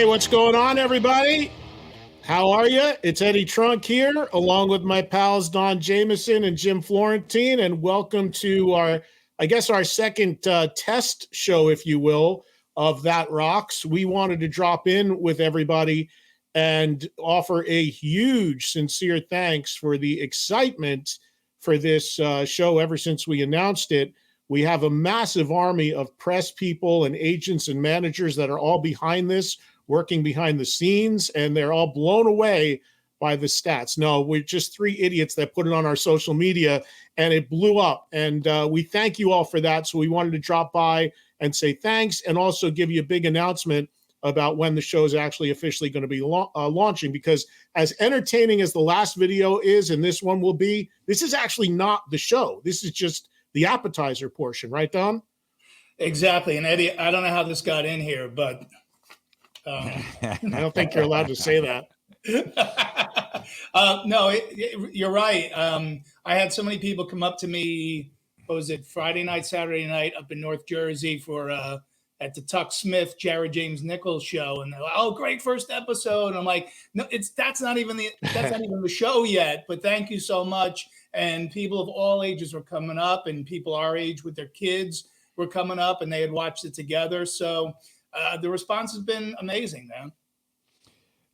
what's going on, everybody? How are you? It's Eddie Trunk here, along with my pals Don Jameson and Jim Florentine, and welcome to our second test show, if you will, of That Rocks. We wanted to drop in with everybody and offer a huge, sincere thanks for the excitement for this show ever since we announced it. We have a massive army of press people and agents and managers that are all behind this, working behind the scenes, and they're all blown away by the stats. No, we're just three idiots that put it on our social media, and it blew up. And we thank you all for that. So we wanted to drop by and say thanks, and also give you a big announcement about when the show is actually officially going to be launching, because as entertaining as the last video is, and this one will be, this is actually not the show. This is just the appetizer portion, right, Don? Exactly. And Eddie, I don't know how this got in here, but I don't think you're allowed to say that. No, you're right. I had so many people come up to me, what was it, Friday night, Saturday night up in North Jersey for at the Tuck Smith, Jared James Nichols show, and they're like, "Oh, great first episode." And I'm like, "No, that's not even the show yet." But thank you so much. And people of all ages were coming up, and people our age with their kids were coming up, and they had watched it together. So the response has been amazing, man.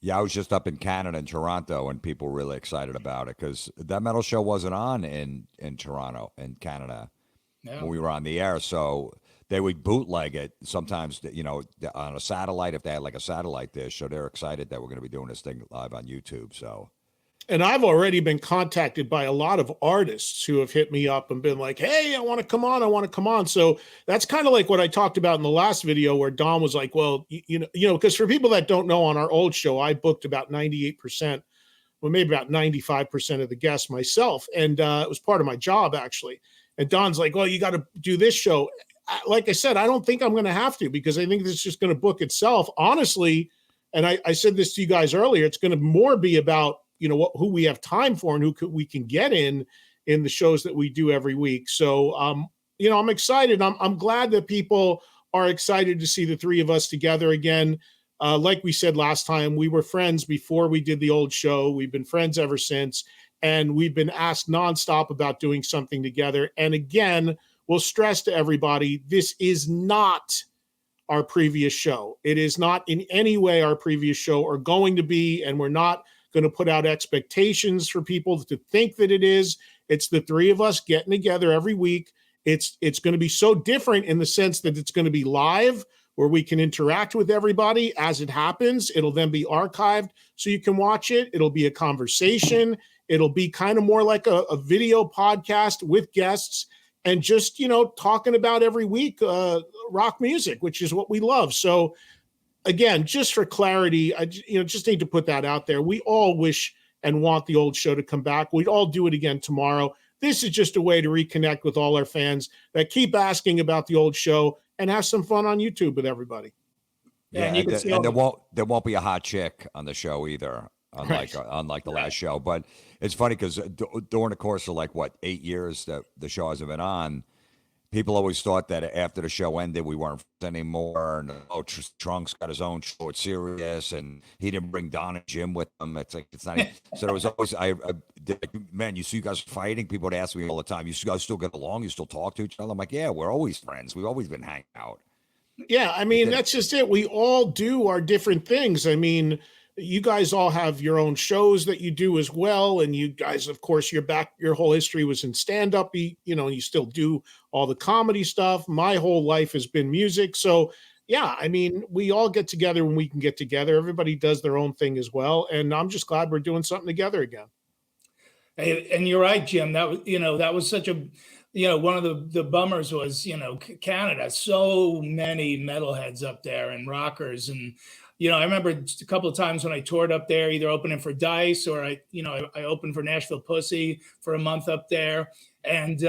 Yeah, I was just up in Canada, in Toronto, and people were really excited about it because that metal show wasn't on in Toronto, in Canada, when we were on the air. So they would bootleg it sometimes, on a satellite if they had like a satellite dish. So they're excited that we're going to be doing this thing live on YouTube. So. And I've already been contacted by a lot of artists who have hit me up and been like, "Hey, I want to come on. So that's kind of like what I talked about in the last video, where Don was like, well, because for people that don't know, on our old show, I booked about 98%, well, maybe about 95% of the guests myself. And it was part of my job, actually. And Don's like, well, you got to do this show. Like I said, I don't think I'm going to have to, because I think this is just going to book itself. Honestly, and I said this to you guys earlier, it's going to more be about, who we have time for and who we can get in the shows that we do every week. So, I'm excited. I'm glad that people are excited to see the three of us together again. Like we said last time, we were friends before we did the old show. We've been friends ever since, and we've been asked nonstop about doing something together. And again, we'll stress to everybody, this is not our previous show. It is not in any way our previous show, or going to be, and we're not going to put out expectations for people to think that it is. It's the three of us getting together every week. It's going to be so different in the sense that it's going to be live, where we can interact with everybody as it happens. It'll then be archived so you can watch it. It'll be a conversation. It'll be kind of more like a video podcast with guests, and just, talking about every week rock music, which is what we love. So again, just for clarity, I just need to put that out there. We all wish and want the old show to come back. We'd all do it again tomorrow. This is just a way to reconnect with all our fans that keep asking about the old show, and have some fun on YouTube with everybody. Yeah, and there won't be a hot chick on the show either, unlike the last show. But it's funny because during the course of 8 years that the show hasn't been on, people always thought that after the show ended, we weren't anymore. And Trunk's got his own show, it's serious, and he didn't bring Don and Jim with him. It's not. So there was always, man, you see you guys fighting. People would ask me all the time, you guys still get along? You still talk to each other? I'm like, yeah, we're always friends. We've always been hanging out. Yeah, I mean, that's just it. We all do our different things. I mean, you guys all have your own shows that you do as well. And you guys, of course, your whole history was in stand-up, you still do all the comedy stuff. My whole life has been music. So yeah, I mean, we all get together when we can get together. Everybody does their own thing as well. And I'm just glad we're doing something together again. And you're right, Jim. That was such a, one of the bummers was, Canada, so many metalheads up there and rockers. And, I remember a couple of times when I toured up there, either opening for Dice, or I opened for Nashville Pussy for a month up there. And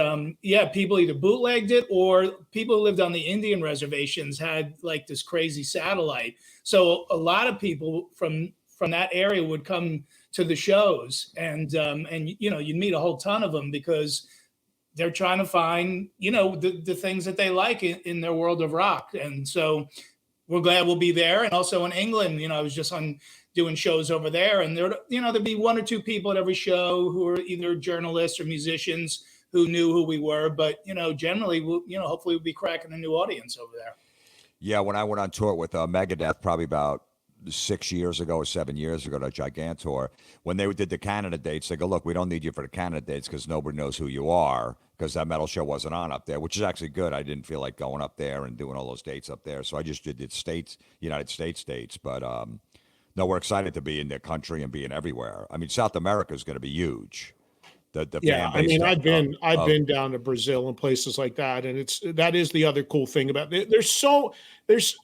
people either bootlegged it, or people who lived on the Indian reservations had like this crazy satellite. So a lot of people from that area would come to the shows, and you'd meet a whole ton of them because they're trying to find, the things that they like in their world of rock. And so we're glad we'll be there. And also in England, I was just on doing shows over there, and there'd be one or two people at every show who are either journalists or musicians who knew who we were. But, generally, hopefully we'll be cracking a new audience over there. Yeah, when I went on tour with Megadeth, probably about 6 years ago or 7 years ago, to Gigantor, when they did the Canada dates, they go, look, we don't need you for the Canada dates because nobody knows who you are, because that metal show wasn't on up there, which is actually good. I didn't feel like going up there and doing all those dates up there, so I just did United States dates. But no, we're excited to be in the country and being everywhere. I mean, South America is going to be huge. Yeah, I mean, I've been down to Brazil and places like that, and that is the other cool thing about it. There's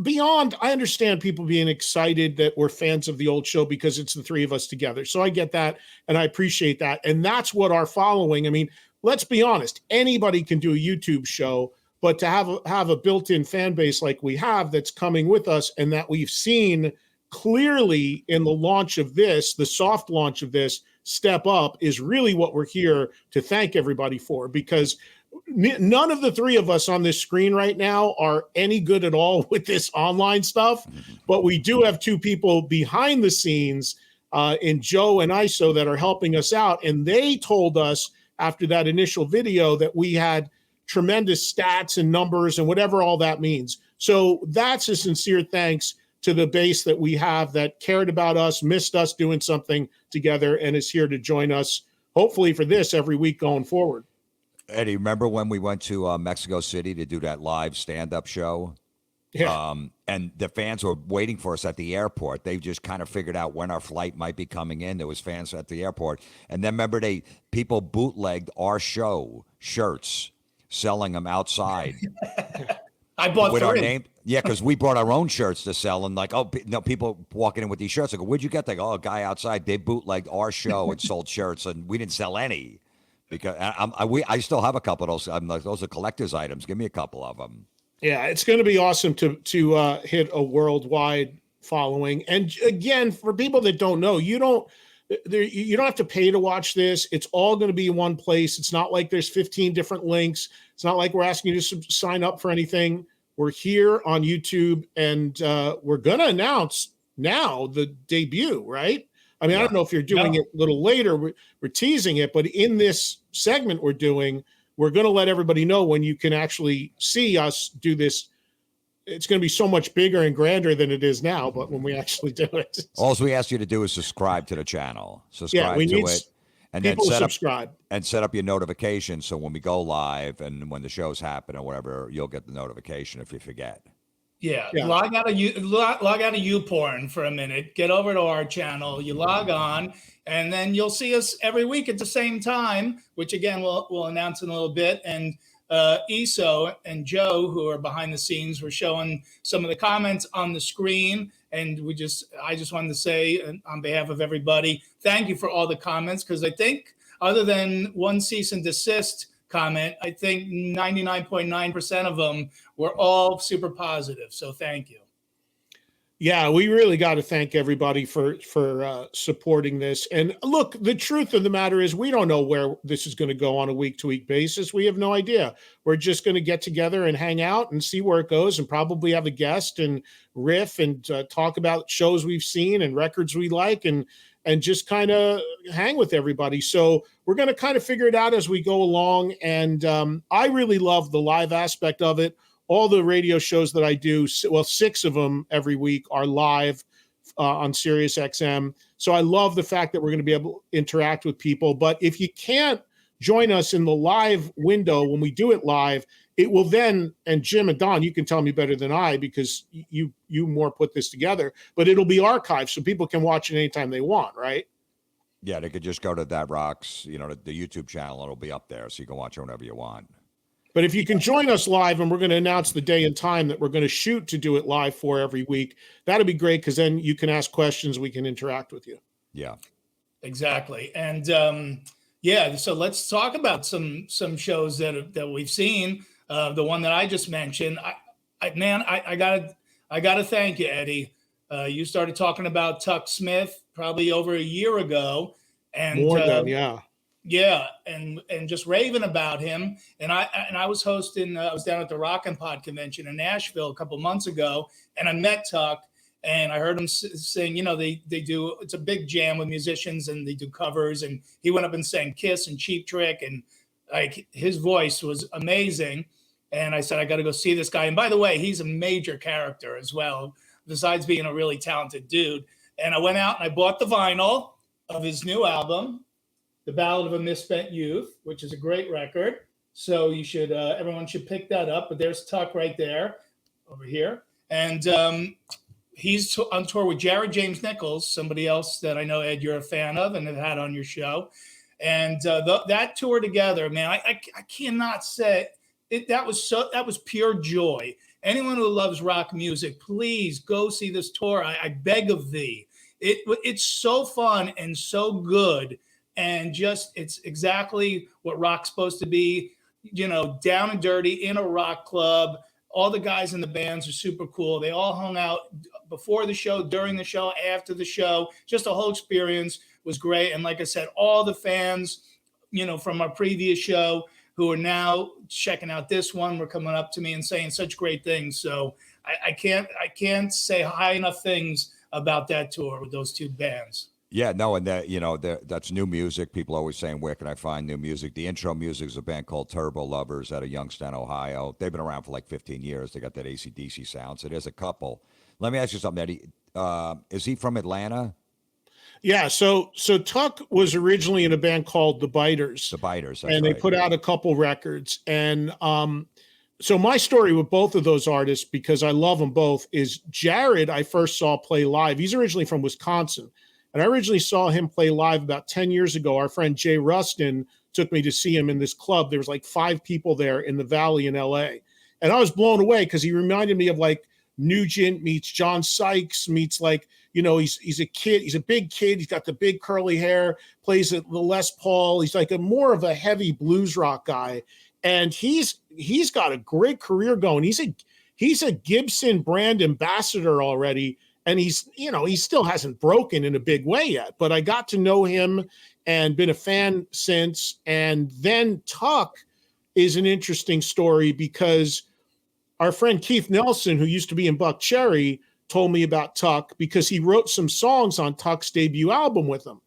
beyond. I understand people being excited that we're fans of the old show because it's the three of us together. So I get that, and I appreciate that, and that's what our following. I mean, let's be honest. Anybody can do a YouTube show, but to have a built-in fan base like we have that's coming with us, and that we've seen clearly in the launch of this, the soft launch of this, step up, is really what we're here to thank everybody for, because none of the three of us on this screen right now are any good at all with this online stuff, but we do have two people behind the scenes in Joe and ISO that are helping us out, and they told us after that initial video that we had tremendous stats and numbers and whatever all that means. So that's a sincere thanks to the base that we have that cared about us, missed us doing something together, and is here to join us, hopefully for this every week going forward. Eddie, remember when we went to Mexico City to do that live stand-up show? Yeah. And the fans were waiting for us at the airport. They just kind of figured out when our flight might be coming in. There was fans at the airport. And then remember, people bootlegged our show shirts, selling them outside. I bought with 3. Our name. Yeah, because we brought our own shirts to sell, and like, people walking in with these shirts. I go, where'd you get that? A guy outside. They bootlegged our show and sold shirts, and we didn't sell any, because I still have a couple of those. I'm like, those are collector's items. Give me a couple of them. Yeah, it's going to be awesome to hit a worldwide following. And again, for people that don't know, you don't have to pay to watch this. It's all going to be in one place. It's not like there's 15 different links. It's not like we're asking you to sign up for anything. We're here on YouTube, and we're going to announce now the debut, right? I mean, I don't know if you're doing it a little later. We're teasing it, but in this segment we're doing, we're going to let everybody know when you can actually see us do this. It's going to be so much bigger and grander than it is now, but when we actually do it. All we ask you to do is subscribe to the channel. Subscribe to it. And then set up your notifications, so when we go live and when the shows happen or whatever, you'll get the notification if you forget. Yeah. Log out of YouPorn for a minute. Get over to our channel. You log on, and then you'll see us every week at the same time, which again we'll announce in a little bit. And Iso and Joe, who are behind the scenes, were showing some of the comments on the screen. And I just wanted to say, on behalf of everybody, thank you for all the comments, because I think other than one cease and desist comment, I think 99.9% of them were all super positive. So thank you. Yeah, we really got to thank everybody for supporting this. And look, the truth of the matter is, we don't know where this is going to go on a week-to-week basis. We have no idea. We're just going to get together and hang out and see where it goes, and probably have a guest and riff and talk about shows we've seen and records we like, and just kind of hang with everybody. So we're going to kind of figure it out as we go along. And I really love the live aspect of it. All the radio shows that I do, well, 6 of them every week are live on Sirius XM. So I love the fact that we're going to be able to interact with people. But if you can't join us in the live window when we do it live, it will then, and Jim and Don, you can tell me better than I, because you more put this together, but it'll be archived so people can watch it anytime they want, right? Yeah, they could just go to That Rocks, the YouTube channel. It'll be up there, so you can watch it whenever you want. But if you can join us live, and we're going to announce the day and time that we're going to shoot to do it live for every week, that'll be great, because then you can ask questions. We can interact with you. Yeah, exactly. And so let's talk about some shows that we've seen. The one that I just mentioned, I gotta thank you, Eddie. You started talking about Tuck Smith probably over a year ago, and more than, yeah. Yeah, and just raving about him. And I was hosting. I was down at the Rock and Pod convention in Nashville a couple months ago, and I met Tuck, and I heard him sing. You know, they do. It's a big jam with musicians, and they do covers. And he went up and sang Kiss and Cheap Trick, and like his voice was amazing. And I said, I got to go see this guy. And by the way, he's a major character as well, besides being a really talented dude. And I went out and I bought the vinyl of his new album, The Ballad of a Misspent Youth, which is a great record. So you should, everyone should pick that up. But there's Tuck right there, over here. And he's on tour with Jared James Nichols, somebody else that I know, Ed, you're a fan of and have had on your show. And that tour together, man, I cannot say it. That was pure joy. Anyone who loves rock music, please go see this tour. I beg of thee. It's so fun and so good. And just, it's exactly what rock's supposed to be, you know, down and dirty in a rock club. All the guys in the bands are super cool. They all hung out before the show, during the show, after the show. Just the whole experience was great. And like I said, all the fans, you know, from our previous show who are now checking out this one were coming up to me and saying such great things. So I can't say high enough things about that tour with those two bands. Yeah, no, and that, you know, that's new music. People are always saying, where can I find new music? The intro music is a band called Turbo Lovers out of Youngstown, Ohio. They've been around for like 15 years. They got that AC/DC sound. So there's a couple. Let me ask you something, Eddie. Is he from Atlanta? Yeah, so Tuck was originally in a band called The Biters. The Biters, and they put out a couple records. And so my story with both of those artists, because I love them both, is Jared I first saw play live. He's originally from Wisconsin. And I originally saw him play live about 10 years ago. Our friend Jay Rustin took me to see him in this club. There was like 5 people there in the Valley in LA. And I was blown away because he reminded me of like Nugent meets John Sykes meets like, you know, he's a kid. He's a big kid. He's got the big curly hair, plays at the Les Paul. He's like more of a heavy blues rock guy. And he's got a great career going. He's a Gibson brand ambassador already. And he's, you know, he still hasn't broken in a big way yet, but I got to know him and been a fan since. And then Tuck is an interesting story because our friend Keith Nelson, who used to be in Buck Cherry, told me about Tuck because he wrote some songs on Tuck's debut album with him.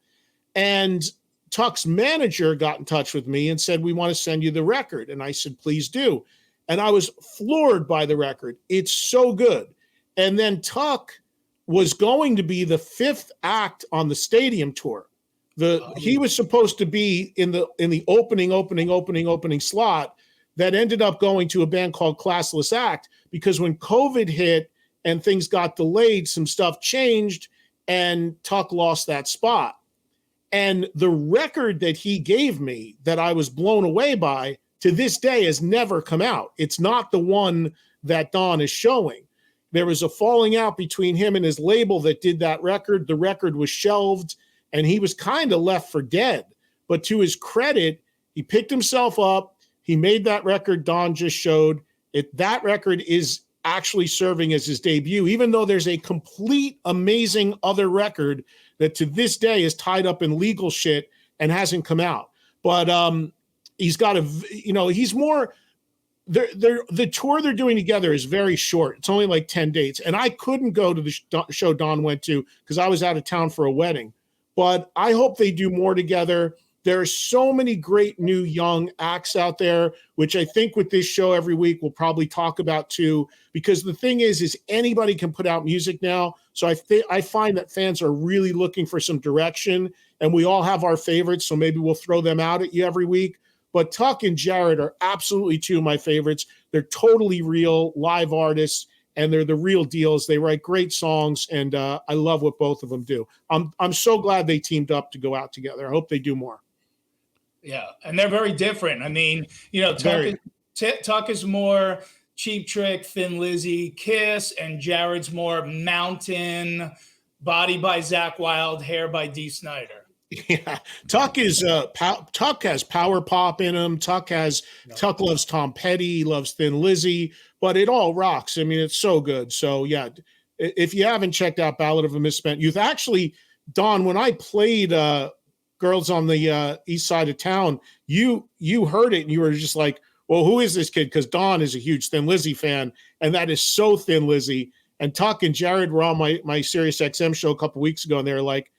And Tuck's manager got in touch with me and said, we want to send you the record. And I said, please do. And I was floored by the record. It's so good. And then Tuck was going to be the 5th act on the stadium tour. He was supposed to be in the opening slot that ended up going to a band called Classless Act because when COVID hit and things got delayed, some stuff changed and Tuck lost that spot. And the record that he gave me that I was blown away by to this day has never come out. It's not the one that Don is showing. There was a falling out between him and his label that did that record. The record was shelved and he was kind of left for dead. But to his credit, he picked himself up. He made that record Don just showed. That record is actually serving as his debut, even though there's a complete amazing other record that to this day is tied up in legal shit and hasn't come out. But he's got he's more... the tour they're doing together is very short. It's only like 10 dates. And I couldn't go to the show Don went to because I was out of town for a wedding. But I hope they do more together. There are so many great new young acts out there, which I think with this show every week we'll probably talk about too. Because the thing is anybody can put out music now. So I find that fans are really looking for some direction. And we all have our favorites, so maybe we'll throw them out at you every week. But Tuck and Jared are absolutely 2 of my favorites. They're totally real live artists, and they're the real deals. They write great songs, and I love what both of them do. I'm so glad they teamed up to go out together. I hope they do more. Yeah, and they're very different. I mean, you know, Tuck is more Cheap Trick, Thin Lizzy, Kiss, and Jared's more Mountain, Body by Zakk Wylde, Hair by Dee Snider. Yeah, Tuck has power pop in him. Tuck loves Tom Petty, he loves Thin Lizzy, but it all rocks. I mean, it's so good. So yeah, if you haven't checked out Ballad of a Misspent Youth, actually, Don, when I played girls on the east side of town, you heard it and you were just like, well, who is this kid? Because Dawn is a huge Thin Lizzy fan, and that is so Thin Lizzy. And Tuck and Jared were on my Sirius XM show a couple weeks ago, and they were like,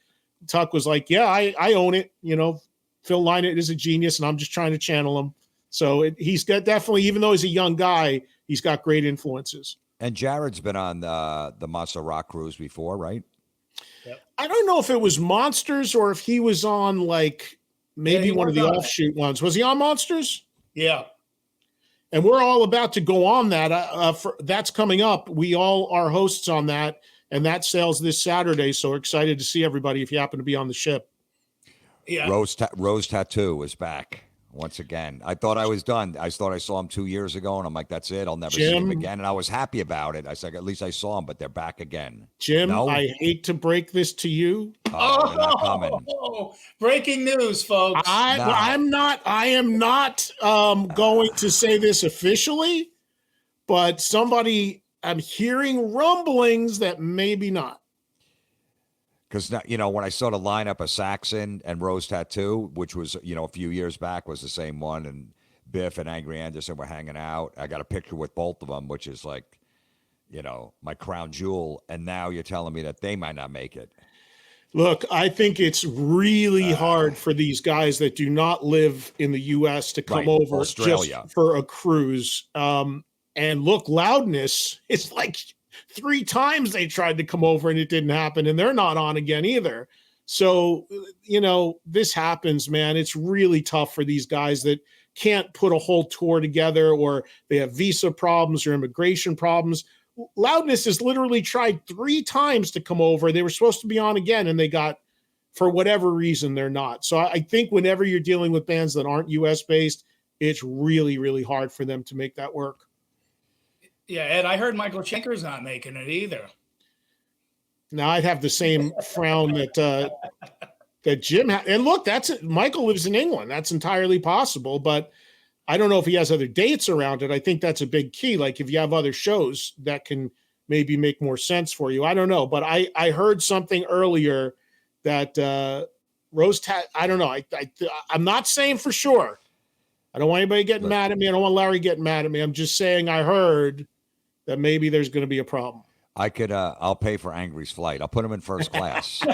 Tuck was like, yeah, I own it. You know, Phil Lynott is a genius, and I'm just trying to channel him. So he's got definitely, even though he's a young guy, he's got great influences. And Jared's been on the Monster Rock cruise before, right? Yep. I don't know if it was Monsters or if he was on like maybe one of the offshoot ones. Was he on Monsters? Yeah. And we're all about to go on that. That's coming up. We all are hosts on that, and that sails this Saturday. So we're excited to see everybody if you happen to be on the ship. Yeah. Rose Tattoo is back once again. I thought I was done. I thought I saw him 2 years ago, and I'm like, that's it. I'll never see him again. And I was happy about it. I said, at least I saw him, but they're back again. Jim, no? I hate to break this to you. They're not coming. Breaking news, folks. I am not going to say this officially, but I'm hearing rumblings that maybe not. Because, when I saw the lineup of Saxon and Rose Tattoo, which was, a few years back was the same one, and Biff and Angry Anderson were hanging out. I got a picture with both of them, which is like, my crown jewel. And now you're telling me that they might not make it. Look, I think it's really hard for these guys that do not live in the U.S. to come over Australia just for a cruise. And look, Loudness, it's like 3 times they tried to come over and it didn't happen, and they're not on again either. So, this happens, man. It's really tough for these guys that can't put a whole tour together, or they have visa problems or immigration problems. Loudness has literally tried 3 times to come over. They were supposed to be on again, and they got, for whatever reason, they're not. So I think whenever you're dealing with bands that aren't U.S. based, it's really, really hard for them to make that work. Yeah, Ed, I heard Michael Schenker's not making it either. Now I'd have the same frown that Jim had. And look, Michael lives in England. That's entirely possible, but I don't know if he has other dates around it. I think that's a big key. Like if you have other shows that can maybe make more sense for you. I don't know, but I heard something earlier that I don't know. I'm not saying for sure. I don't want anybody getting mad at me. I don't want Larry getting mad at me. I'm just saying I heard that maybe there's going to be a problem. I'll pay for Angry's flight. I'll put him in first class.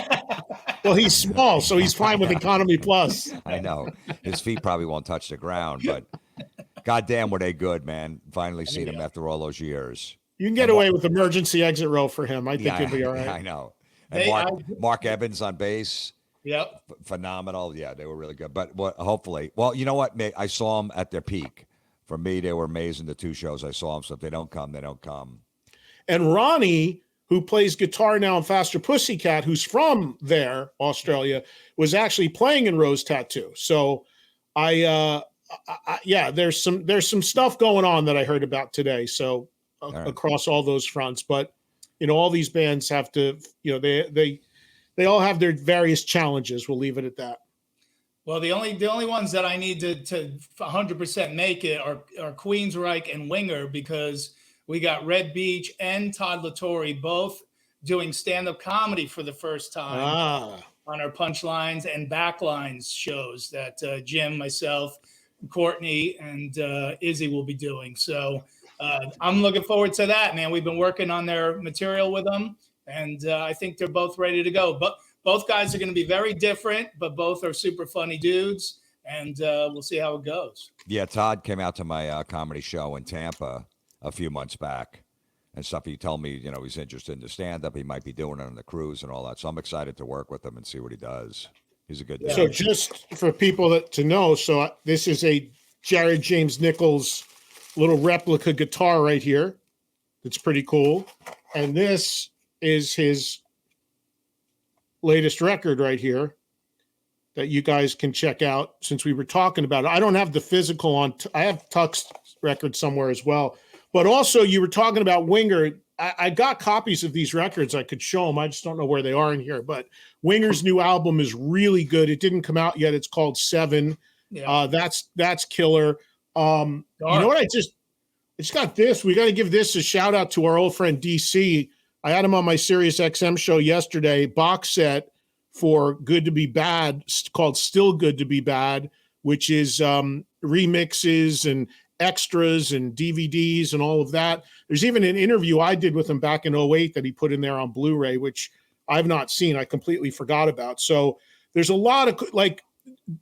Well, he's small, so he's fine with economy plus. I know. His feet probably won't touch the ground, but goddamn were they good, man. Finally seen him after all those years. You can get away with emergency exit row for him. I think he'll be all right. I know. And Mark Evans on bass. Yep. Phenomenal. Yeah, they were really good. But hopefully, well, you know what? I saw them at their peak. For me, they were amazing, the 2 shows I saw them. So if they don't come, they don't come. And Ronnie, who plays guitar now in Faster Pussycat, who's from there, Australia, was actually playing in Rose Tattoo. So there's some stuff going on that I heard about today. So across all those fronts, but all these bands have to, they all have their various challenges. We'll leave it at that. Well, the only ones that I need to 100% make it are Queensryche and Winger, because we got Red Beach and Todd Latore both doing stand-up comedy for the first time on our Punchlines and Backlines shows that Jim, myself, Courtney, and Izzy will be doing. So I'm looking forward to that, man. We've been working on their material with them, and I think they're both ready to go. But both guys are going to be very different, but both are super funny dudes, and we'll see how it goes. Yeah, Todd came out to my comedy show in Tampa a few months back and stuff. He told me, he's interested in the stand-up. He might be doing it on the cruise and all that. So I'm excited to work with him and see what he does. He's a good dude. So just for people to know, so this is a Jared James Nichols little replica guitar right here. It's pretty cool. And this is his latest record right here that you guys can check out since we were talking about it. I don't have the physical on. I have Tuck's record somewhere as well. But also you were talking about Winger. I got copies of these records. I could show them. I just don't know where they are in here. But Winger's new album is really good. It didn't come out yet. It's called 7. Yeah. That's killer. You know what? I just got this. We got to give this a shout out to our old friend DC. I had him on my Sirius XM show yesterday. Box set for Good to Be Bad called Still Good to Be Bad, which is remixes and extras and DVDs and all of that. There's even an interview I did with him back in 08 that he put in there on Blu-ray, which I've not seen. I completely forgot about. So there's a lot of, like,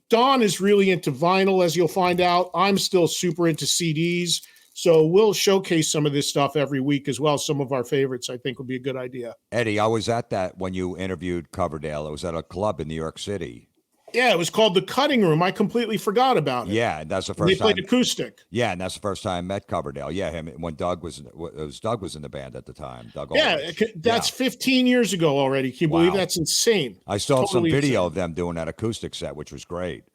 Don is really into vinyl, as you'll find out. I'm still super into CDs. So we'll showcase some of this stuff every week as well. Some of our favorites, I think, would be a good idea. Eddie, I was at that when you interviewed Coverdale. It was at a club in New York City. Yeah, it was called The Cutting Room. I completely forgot about it. Yeah, that's the first time. They played acoustic. Yeah, and that's the first time I met Coverdale. Yeah, him when Doug was in the band at the time. Doug. Yeah, Aldrich. that's 15 years ago already. Can you believe that's insane? I saw some Totally video insane. of them doing that acoustic set, which was great.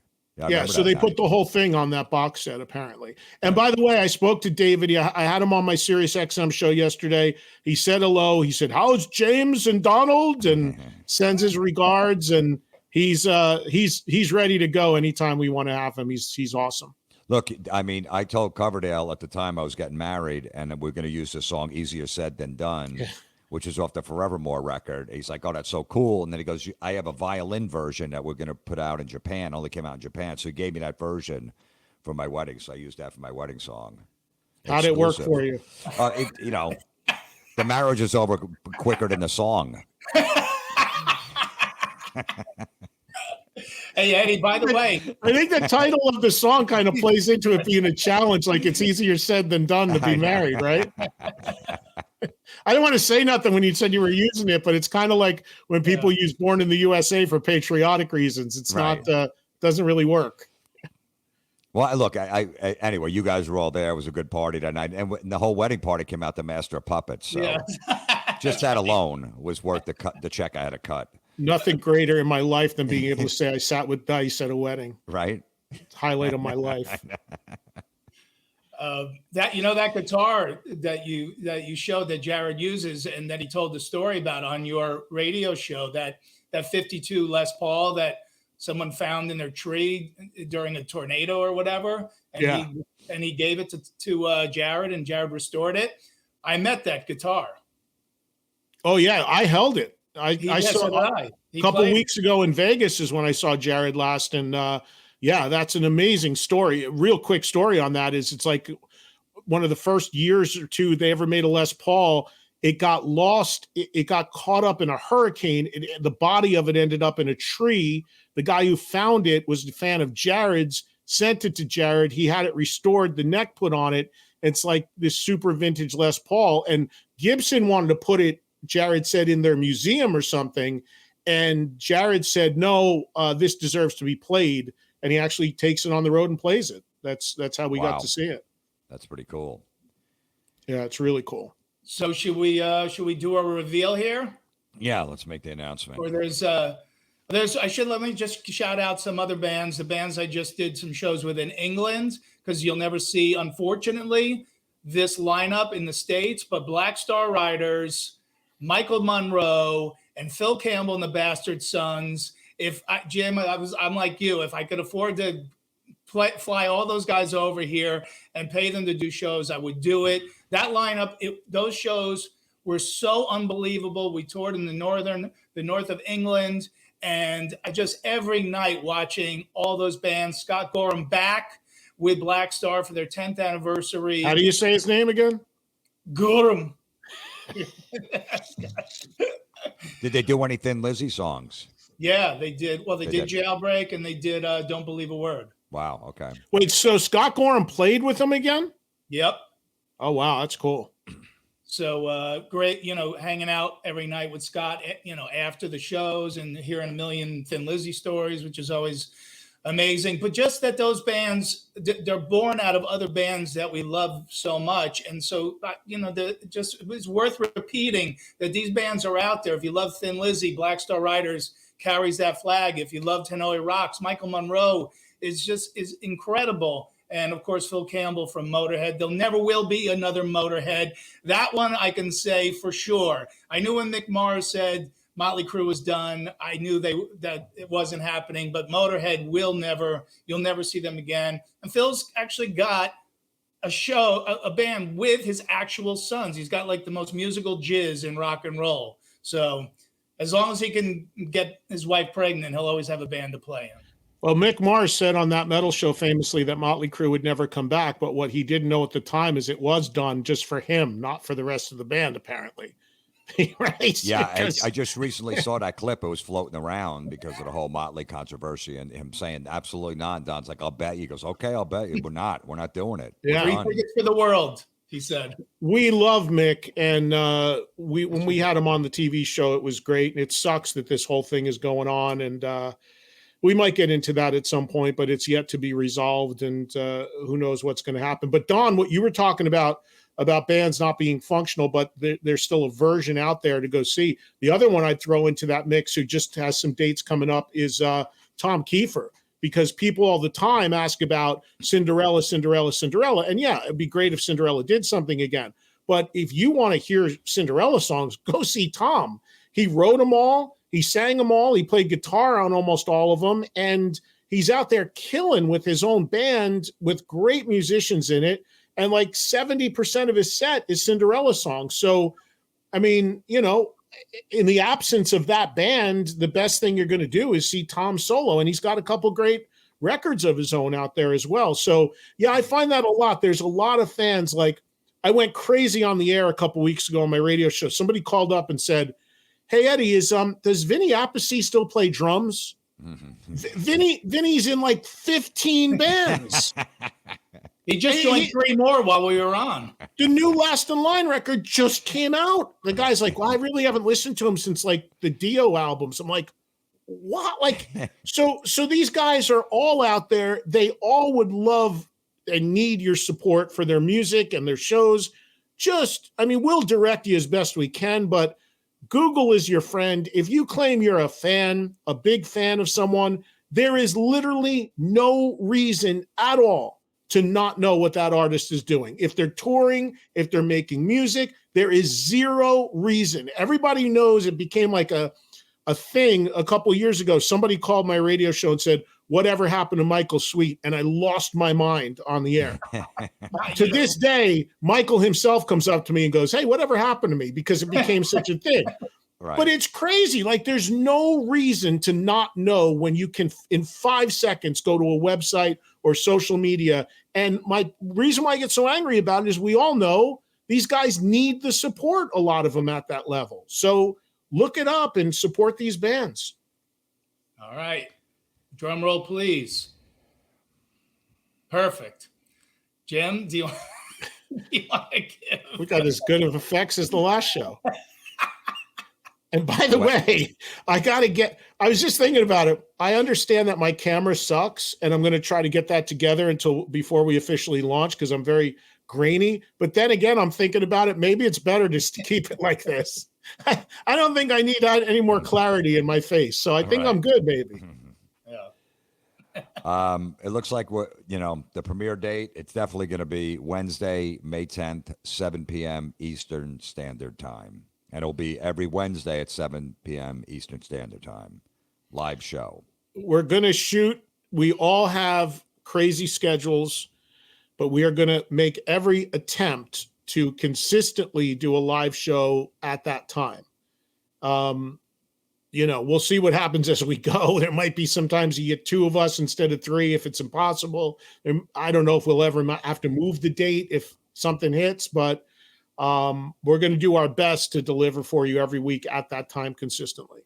Yeah, so they put the whole thing on that box set, apparently. And by the way, I spoke to David. I had him on my Sirius XM show yesterday. He said hello. He said, "How's James and Donald?" and sends his regards. And he's ready to go anytime we want to have him. He's awesome. Look, I mean, I told Coverdale at the time I was getting married, and we're going to use the song "Easier Said Than Done." Yeah. Which is off the Forevermore record. He's like, oh, that's so cool. And then he goes, I have a violin version that we're going to put out in Japan. Only came out in Japan. So he gave me that version for my wedding. So I used that for my wedding song. How'd it work for you? The marriage is over quicker than the song. Hey, Eddie, by the way. I think the title of the song kind of plays into it being a challenge. Like, it's easier said than done to be married, right? I don't want to say nothing when you said you were using it, but it's kind of like when people use Born in the USA for patriotic reasons. It's not, doesn't really work. Well, look, I anyway, you guys were all there. It was a good party that night. And the whole wedding party came out to Master of Puppets. So just that alone was worth the check I had to cut. Nothing greater in my life than being able to say I sat with Dice at a wedding. Right. Highlight of my life. That guitar that you showed that Jared uses and that he told the story about on your radio show, that 52 Les Paul that someone found in their tree during a tornado or whatever, and he gave it to Jared, and Jared restored it. I met that guitar. Oh yeah, I held it. I saw a couple weeks ago in Vegas is when I saw Jared last, and yeah, that's an amazing story. A real quick story on that is it's like one of the first years or two they ever made a Les Paul. It got lost. It got caught up in a hurricane. The body of it ended up in a tree. The guy who found it was a fan of Jared's, sent it to Jared. He had it restored, the neck put on it. It's like this super vintage Les Paul. And Gibson wanted to put it, Jared said, in their museum or something. And Jared said, no, this deserves to be played. And he actually takes it on the road and plays it. That's how we got to see it. That's pretty cool. Yeah, it's really cool. So should we do a reveal here? Yeah, let's make the announcement. Or let me just shout out some other bands. The bands I just did some shows with in England, because you'll never see, unfortunately, this lineup in the States, but Black Star Riders, Michael Monroe, and Phil Campbell and the Bastard Sons. Jim, I'm like you. If I could afford to fly all those guys over here and pay them to do shows, I would do it. That lineup, those shows were so unbelievable. We toured in the north of England, and I just every night watching all those bands. Scott Gorham back with Black Star for their 10th anniversary. How do you say his name again? Gorham. Did they do any Thin Lizzy songs? Yeah, they did. Well, they did Jailbreak, and they did Don't Believe a Word. Wow, okay. Wait, so Scott Gorham played with them again? Yep. Oh, wow, that's cool. So great, hanging out every night with Scott, after the shows and hearing a million Thin Lizzy stories, which is always amazing. But just that those bands, they're born out of other bands that we love so much. And so, it was worth repeating that these bands are out there. If you love Thin Lizzy, Black Star Riders carries that flag. If you love Hanoi Rocks, Michael Monroe is incredible. And of course, Phil Campbell from Motorhead. There never will be another Motorhead. That one I can say for sure. I knew when Mick Mars said Motley Crue was done, I knew that it wasn't happening. But Motorhead you'll never see them again. And Phil's actually got a band with his actual sons. He's got like the most musical jizz in rock and roll. So As long as he can get his wife pregnant, he'll always have a band to play in. Well, Mick Mars said on that metal show famously that Motley Crue would never come back, but what he didn't know at the time is it was done just for him, not for the rest of the band, apparently. Right? Yeah, I just recently saw that clip. It was floating around because of the whole Motley controversy and him saying absolutely not. Don's like, I'll bet you. He goes, okay, I'll bet you. We're not doing it. Yeah. 3 tickets for the world, he said. We love Mick, and when we had him on the TV show, it was great. And it sucks that this whole thing is going on, and we might get into that at some point, but it's yet to be resolved, and who knows what's going to happen. But Don, what you were talking about bands not being functional, but there's still a version out there to go see. The other one I'd throw into that mix, who just has some dates coming up, is Tom Kiefer, because people all the time ask about Cinderella. And yeah, it'd be great if Cinderella did something again. But if you want to hear Cinderella songs, go see Tom. He wrote them all. He sang them all. He played guitar on almost all of them. And he's out there killing with his own band with great musicians in it. And like 70% of his set is Cinderella songs. So, I mean, you know, in the absence of that band, the best thing you're going to do is see Tom solo. And he's got a couple great records of his own out there as well. So, yeah, I find that a lot. There's a lot of fans. Like, I went crazy on the air a couple weeks ago on my radio show. Somebody called up and said, "Hey, Eddie, does Vinny Appice still play drums?" Vinny's in like 15 bands. He just joined 3 more while we were on. The new Last in Line record just came out. The guy's like, "Well, I really haven't listened to him since like the Dio albums." I'm like, what? Like, so these guys are all out there. They all would love and need your support for their music and their shows. We'll direct you as best we can, but Google is your friend. If you claim you're a fan, a big fan of someone, there is literally no reason at all to not know what that artist is doing. If they're touring, if they're making music, there is zero reason. Everybody knows. It became like a thing a couple of years ago. Somebody called my radio show and said, "Whatever happened to Michael Sweet?" And I lost my mind on the air. To this day, Michael himself comes up to me and goes, "Hey, whatever happened to me?" Because it became such a thing. Right. But it's crazy. Like, there's no reason to not know when you can, in 5 seconds, go to a website or social media. And my reason why I get so angry about it is we all know these guys need the support, a lot of them at that level. So look it up and support these bands. All right. Drum roll, please. Perfect. Jim, do you want to give? We got as good of effects as the last show. And by the way, I was just thinking about it. I understand that my camera sucks, and I'm going to try to get that together before we officially launch, because I'm very grainy. But then again, I'm thinking about it. Maybe it's better just to keep it like this. I don't think I need any more clarity in my face. So I think I'm good, maybe. It looks like the premiere date, it's definitely going to be Wednesday, May 10th, 7 p.m. Eastern Standard Time. And it'll be every Wednesday at 7 p.m. Eastern Standard Time. Live show. We're going to shoot. We all have crazy schedules, but we are going to make every attempt to consistently do a live show at that time. We'll see what happens as we go. There might be sometimes you get 2 of us instead of 3 if it's impossible. I don't know if we'll ever have to move the date if something hits, but we're going to do our best to deliver for you every week at that time consistently.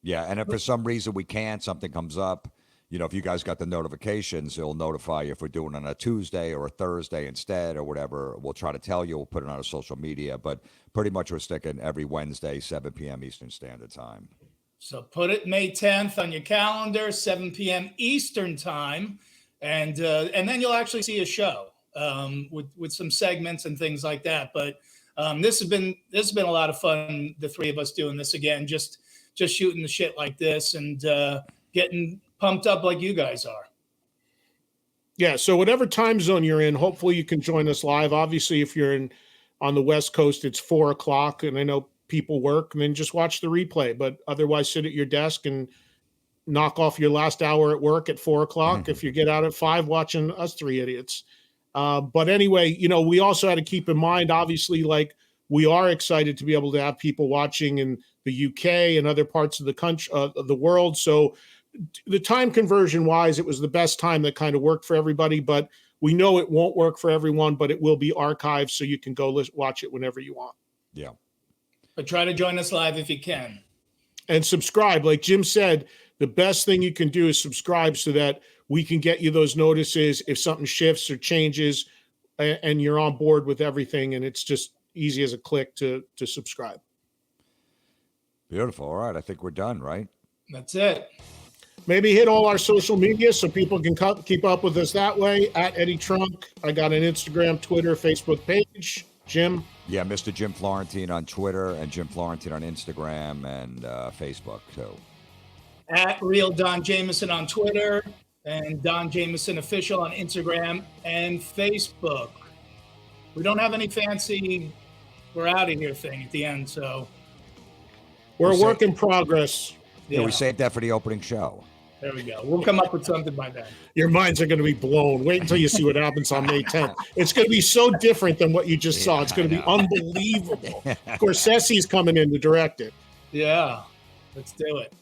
Yeah. And if for some reason we can't, something comes up, if you guys got the notifications, it'll notify you if we're doing it on a Tuesday or a Thursday instead or whatever. We'll try to tell you. We'll put it on our social media, but pretty much we're sticking every Wednesday, 7 p.m. Eastern Standard Time. So put it May 10th on your calendar, 7 p.m. Eastern Time, and then you'll actually see a show with some segments and things like that. But this has been a lot of fun. The 3 of us doing this again, just shooting the shit like this and getting pumped up like you guys are. Yeah. So whatever time zone you're in, hopefully you can join us live. Obviously, if you're on the West Coast, it's 4:00, and I know people work, and then just watch the replay. But otherwise, sit at your desk and knock off your last hour at work at 4:00. Mm-hmm. If you get out at 5, watching us 3 idiots. But anyway, we also had to keep in mind, obviously, like we are excited to be able to have people watching in the UK and other parts of the country, of the world. So the time conversion wise, it was the best time that kind of worked for everybody, but we know it won't work for everyone, but it will be archived so you can go watch it whenever you want. Yeah. But try to join us live if you can. And subscribe. Like Jim said, the best thing you can do is subscribe so that we can get you those notices if something shifts or changes and you're on board with everything. And it's just easy as a click to subscribe. Beautiful. All right. I think we're done, right? That's it. Maybe hit all our social media so people can keep up with us that way. At Eddie Trunk. I got an Instagram, Twitter, Facebook page. Jim? Yeah, Mr. Jim Florentine on Twitter and Jim Florentine on Instagram and Facebook too. At Real Don Jameson on Twitter and Don Jameson Official on Instagram and Facebook. We don't have any fancy we're out of here thing at the end, so. We're a work in progress. Yeah, we saved that for the opening show. There we go. We'll come up with something by then. Your minds are going to be blown. Wait until you see what happens on May 10th. It's going to be so different than what you just saw. It's going to be unbelievable. Scorsese's coming in to direct it. Yeah, let's do it.